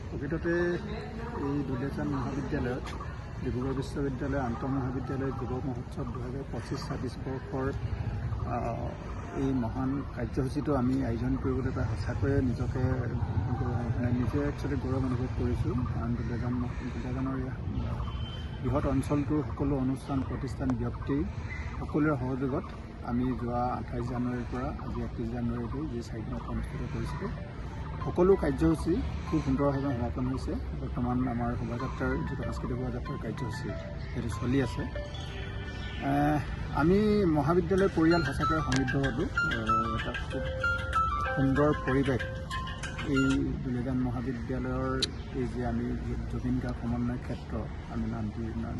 প্ৰকৃততে এই দুলীয়াজান মহাবিদ্যালয়ত ডিব্ৰুগড় বিশ্ববিদ্যালয় আন্তঃমহাবিদ্যালয় যুৱ মহোৎসৱ 2025-26 বৰ্ষৰ এই মহান কাৰ্যসূচীটো আমি আয়োজন কৰিবলৈ পাই সঁচাকৈয়ে নিজে একচুৱেলি গৌৰৱ অনুভৱ কৰিছোঁ। কাৰণ দুলীয়াজানৰ বৃহৎ অঞ্চলটোৰ সকলো অনুষ্ঠান প্ৰতিষ্ঠান ব্যক্তি সকলোৰে সহযোগত আমি যোৱা 28 জানুৱাৰীৰ পৰা আজি 31 জানুৱাৰীলৈ যি 4 দিনত অনুষ্ঠিত কৰিছিলোঁ, সকলো কাৰ্যসূচী খুব সুন্দৰভাৱে সমাপন হৈছে। বৰ্তমান আমাৰ শোভাযাত্ৰাৰ যিটো সাংস্কৃতিক শোভাযাত্ৰাৰ কাৰ্যসূচী সেইটো চলি আছে। আমি মহাবিদ্যালয় পৰিয়াল সঁচাকৈ সমৃদ্ধ হ'লোঁ। এটা খুব সুন্দৰ পৰিৱেশ এই দুলীয়াজান মহাবিদ্যালয়ৰ এই যে আমি জুবিন গাৰ্গ সমন্বয় ক্ষেত্ৰ আমি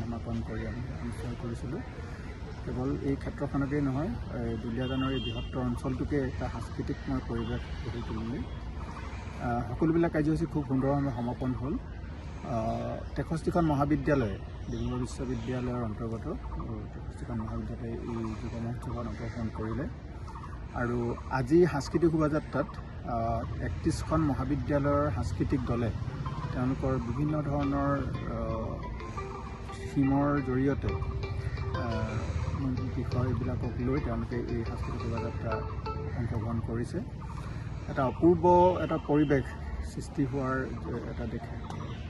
নামাকৰণ কৰি আমি অনুষ্ঠিত কৰিছিলোঁ। কেৱল এই ক্ষেত্ৰখনকেই নহয়, দুলীয়াজানৰ এই বৃহত্তৰ অঞ্চলটোকে এটা সাংস্কৃতিকময় পৰিৱেশ গঢ়ি তুলিলে। সকলোবিলাক কাৰ্যসূচী খুব সুন্দৰভাৱে সমাপন হ'ল। 63খন মহাবিদ্যালয় ডিব্ৰুগড় বিশ্ববিদ্যালয়ৰ অন্তৰ্গত 63খন মহাবিদ্যালয়ে এই যুৱ মহোৎসৱত অংশগ্ৰহণ কৰিলে। আৰু আজি সাংস্কৃতিক শোভাযাত্ৰাত 31খন মহাবিদ্যালয়ৰ সাংস্কৃতিক দলে তেওঁলোকৰ বিভিন্ন ধৰণৰ থিমৰ জৰিয়তে বিষয়বিলাকক লৈ তেওঁলোকে এই সাংস্কৃতিক শোভাযাত্ৰা অংশগ্ৰহণ কৰিছে। এটা অপূৰ্ব এটা পৰিৱেশ সৃষ্টি হোৱাৰ এটা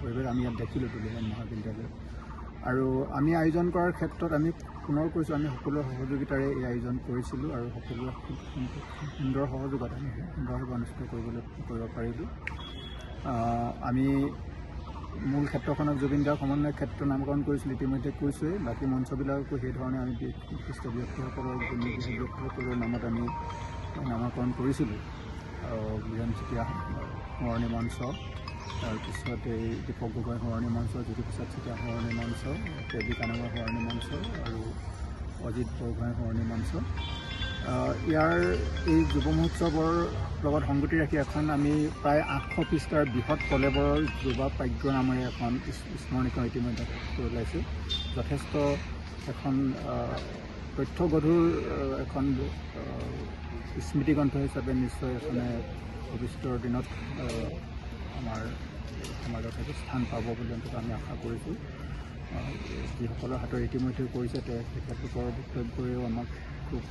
পৰিৱেশ আমি ইয়াত দেখিলোঁ দুলীয়াজান মহাবিদ্যালয়ত। আৰু আমি আয়োজন কৰাৰ ক্ষেত্ৰত আমি পুনৰ কৈছোঁ, আমি সকলোৰে সহযোগিতাৰে এই আয়োজন কৰিছিলোঁ আৰু সকলোৰে খুব সুন্দৰ সহযোগত আমি সুন্দৰভাৱে অনুষ্ঠিত কৰিব পাৰিলোঁ। আমি মূল ক্ষেত্ৰখনক জুবিন গাৰ্গ সমন্বয় ক্ষেত্ৰ নামকৰণ কৰিছিলোঁ, ইতিমধ্যে কৈছোঁৱেই। বাকী মঞ্চবিলাকো সেইধৰণে আমি বিশিষ্ট ব্যক্তিসকলৰ ব্যক্তিসকলৰ নামত আমি নামাকৰণ কৰিছিলোঁ। বীৰেন চুতীয়া সোঁৱৰণী মঞ্চ, তাৰপিছত এই দীপক গগৈ সোঁৱৰণী মঞ্চ, জ্যোতিপ্ৰসাদ চুতীয়া সোঁৱৰণী মঞ্চ, কেবি কানগৰ সোঁৱৰণী মঞ্চ আৰু অজিত বৰগোহাঁই সোঁৱৰণী মঞ্চ। ইয়াৰ এই যুৱ মহোৎসৱৰ লগত সংগতি ৰাখি এখন আমি প্ৰায় 800 পৃষ্ঠাৰ বৃহৎ কলেবৰৰ যুৱা প্ৰাজ্ঞ নামেৰে এখন স্মৰণিকা ইতিমধ্যে ওলাইছে। যথেষ্ট এখন তথ্যগধুৰ এখন স্মৃতিগ্ৰন্থ হিচাপে নিশ্চয় এখনে ভৱিষ্যতৰ দিনত আমাৰ সমাজত সেইটো স্থান পাব বুলি অন্তত আমি আশা কৰিছোঁ। যিসকলৰ হাতত ইতিমধ্যে কৰিছে তেখেতলোকৰ বক্তব্যও আমাক খুব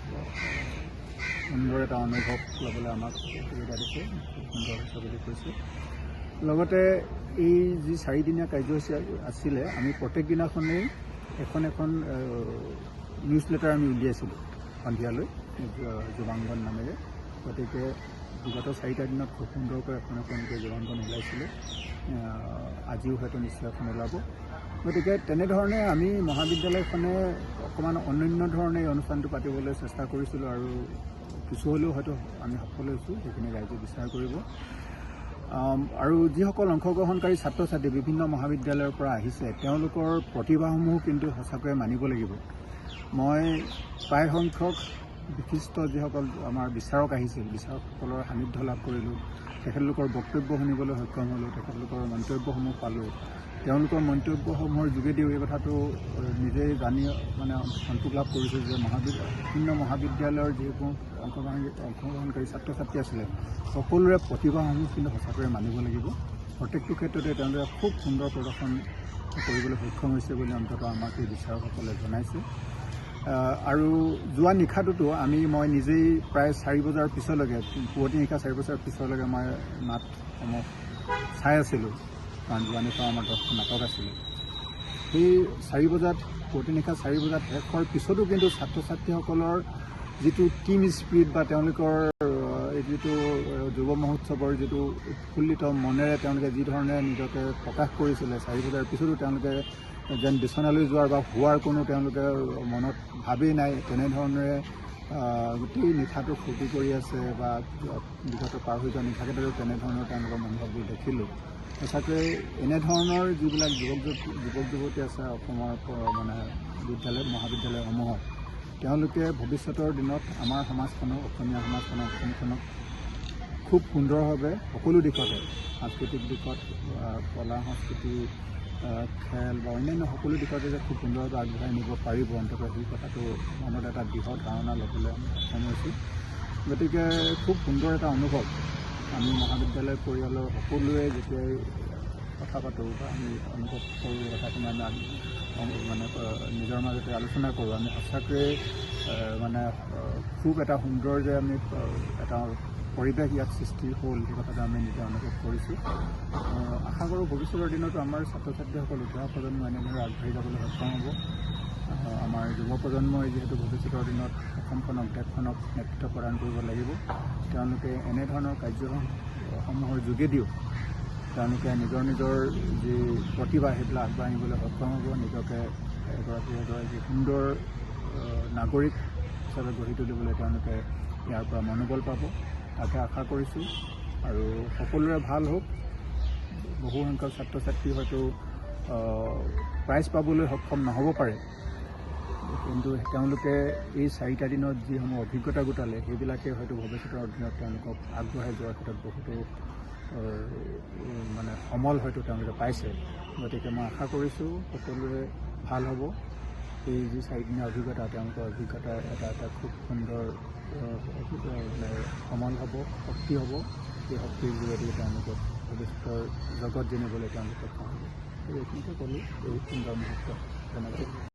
সুন্দৰ এটা অনুভৱ ল'বলৈ আমাক সুবিধা দিছে, খুব সুন্দৰ হৈছে বুলি কৈছে। লগতে এই যি 4 দিনীয়া কাৰ্যসূচী আছিলে, আমি প্ৰত্যেক দিনাখনেই এখন নিউজ লেটাৰ আমি উলিয়াইছিলোঁ সন্ধিয়ালৈ যুৱাংগন নামেৰে। গতিকে বিগত 4টা দিনত খুব সুন্দৰকৈ এখনকৈ যুৱাংগন ওলাইছিলে। আজিও হয়তো নিশ্চয় এখন ওলাব। গতিকে তেনেধৰণে আমি মহাবিদ্যালয়খনে অকণমান অনন্য ধৰণে এই অনুষ্ঠানটো পাতিবলৈ চেষ্টা কৰিছিলোঁ আৰু কিছু হ'লেও হয়তো আমি সফল হৈছোঁ, সেইখিনি ৰাইজে বিচাৰ কৰিব। আৰু যিসকল অংশগ্ৰহণকাৰী ছাত্ৰ ছাত্ৰী বিভিন্ন মহাবিদ্যালয়ৰ পৰা আহিছে, তেওঁলোকৰ প্ৰতিভাসমূহ কিন্তু সঁচাকৈয়ে মানিব লাগিব। মই প্ৰায় সংখ্যক বিশিষ্ট যিসকল আমাৰ বিচাৰক আহিছিল, বিচাৰকসকলৰ সান্নিধ্য লাভ কৰিলোঁ, তেখেতলোকৰ বক্তব্য শুনিবলৈ সক্ষম হ'লোঁ, তেখেতলোকৰ মন্তব্যসমূহ পালোঁ। তেওঁলোকৰ মন্তব্যসমূহৰ যোগেদিও এই কথাটো নিজেই জানি সন্তোষ লাভ কৰিছোঁ যে বিভিন্ন মহাবিদ্যালয়ৰ যিসমূহ অংশগ্ৰহণকাৰী ছাত্ৰ ছাত্ৰী আছিলে, সকলোৰে প্ৰতিভাসমূহ কিন্তু সঁচাকৈয়ে মানিব লাগিব। প্ৰত্যেকটো ক্ষেত্ৰতে তেওঁলোকে খুব সুন্দৰ প্ৰদৰ্শন কৰিবলৈ সক্ষম হৈছে বুলি অন্ততঃ আমাক এই বিচাৰকসকলে জনাইছে। আৰু যোৱা নিশাটোতো মই নিজেই প্ৰায় 4 বজাৰ পিছলৈকে, পুৱতি নিশা 4 বজাৰ পিছলৈকে মই নাটসমূহ চাই আছিলোঁ। কাৰণ যোৱা নিশা আমাৰ 10খন নাটক আছিলে। সেই 4 বজাত, পুৱতি নিশা 4 বজাত শেষ হোৱাৰ পিছতো কিন্তু ছাত্ৰ ছাত্ৰীসকলৰ যিটো টিম স্পিৰিট বা তেওঁলোকৰ যিটো যুৱ মহোৎসৱৰ যিটো উৎফুল্লিত মনেৰে তেওঁলোকে যিধৰণে নিজকে প্ৰকাশ কৰিছিলে, 4 বজাৰ পিছতো তেওঁলোকে যেন বিচনালৈ যোৱাৰ বা হোৱাৰ কোনো তেওঁলোকে মনত ভাবেই নাই, তেনেধৰণেৰে গোটেই নিশাটো ফূৰ্তি কৰি আছে বা বিগত পাৰ হৈ যোৱা নিশাকেইটাতো তেনেধৰণৰ তেওঁলোকৰ মনোভাৱবোৰ দেখিলোঁ। সঁচাকৈ এনেধৰণৰ যিবিলাক যুৱক যুৱতী আছে অসমৰ মহাবিদ্যালয়সমূহত, তেওঁলোকে ভৱিষ্যতৰ দিনত আমাৰ সমাজখনক, অসমীয়া সমাজখনক, অসমখনক খুব সুন্দৰভাৱে সকলো দিশতে, সাংস্কৃতিক দিশত, কলা সংস্কৃতি, খেল বা অন্যান্য সকলো দিশতে যে খুব সুন্দৰভাৱে আগবঢ়াই নিব পাৰিব, অন্ততঃ সেই কথাটো মনত এটা দৃঢ় ধাৰণা ল'বলৈ আমি সক্ষম হৈছোঁ। গতিকে খুব সুন্দৰ এটা অনুভৱ। আমি মহাবিদ্যালয় পৰিয়ালৰ সকলোৱে যেতিয়াই কথা পাতোঁ বা আমি অনুভৱ কৰোঁ কথাখিনি আমি মানে নিজৰ মাজতে আলোচনা কৰোঁ, আমি সঁচাকৈয়ে মানে খুব এটা সুন্দৰ যে আমি এটা পৰিৱেশ ইয়াত সৃষ্টি হ'ল সেই কথাটো আমি নিজে অনুভৱ কৰিছোঁ। আশা কৰোঁ ভৱিষ্যতৰ দিনতো আমাৰ ছাত্ৰ ছাত্ৰীসকল উঠি অহা প্ৰজন্ম এনেদৰে আগবাঢ়ি যাবলৈ সক্ষম হ'ব। আমাৰ যুৱ প্ৰজন্মই যিহেতু ভৱিষ্যতৰ দিনত অসমখনক দেশখনক নেতৃত্ব প্ৰদান কৰিব লাগিব, তেওঁলোকে এনেধৰণৰ কাৰ্যসমূহৰ যোগেদিও তেওঁলোকে নিজৰ নিজৰ যি প্ৰতিভা সেইবিলাক আগবাঢ়িবলৈ সক্ষম হ'ব, নিজকে এগৰাকী সুন্দৰ নাগৰিক হিচাপে গঢ়ি তুলিবলৈ তেওঁলোকে ইয়াৰ পৰা মনোবল পাব, তাকে আশা কৰিছোঁ। আৰু সকলোৰে ভাল হওক। বহু সংখ্যক ছাত্ৰ ছাত্ৰী হয়তো প্ৰাইজ পাবলৈ সক্ষম নহ'ব পাৰে, কিন্তু তেওঁলোকে এই 4টা দিনত যিসমূহ অভিজ্ঞতা গোটালে সেইবিলাকে হয়তো ভৱিষ্যতৰ দিনত তেওঁলোকক আগবঢ়াই যোৱাৰ ক্ষেত্ৰত বহুতো মানে সমল হয়তো তেওঁলোকে পাইছে। গতিকে মই আশা কৰিছোঁ সকলোৰে ভাল হ'ব। এই যি 4দিনীয়া অভিজ্ঞতা, তেওঁলোকৰ অভিজ্ঞতা এটা খুব সুন্দৰ মানে সমল হ'ব, শক্তি হ'ব। এই শক্তিৰ যোগেদি তেওঁলোকে ভৱিষ্যতৰ জগত জানিবলৈ তেওঁলোকে সক্ষম হ'ব। এইখিনিকে ক'লোঁ এই সুন্দৰ মুহূৰ্ত তেনেকৈ।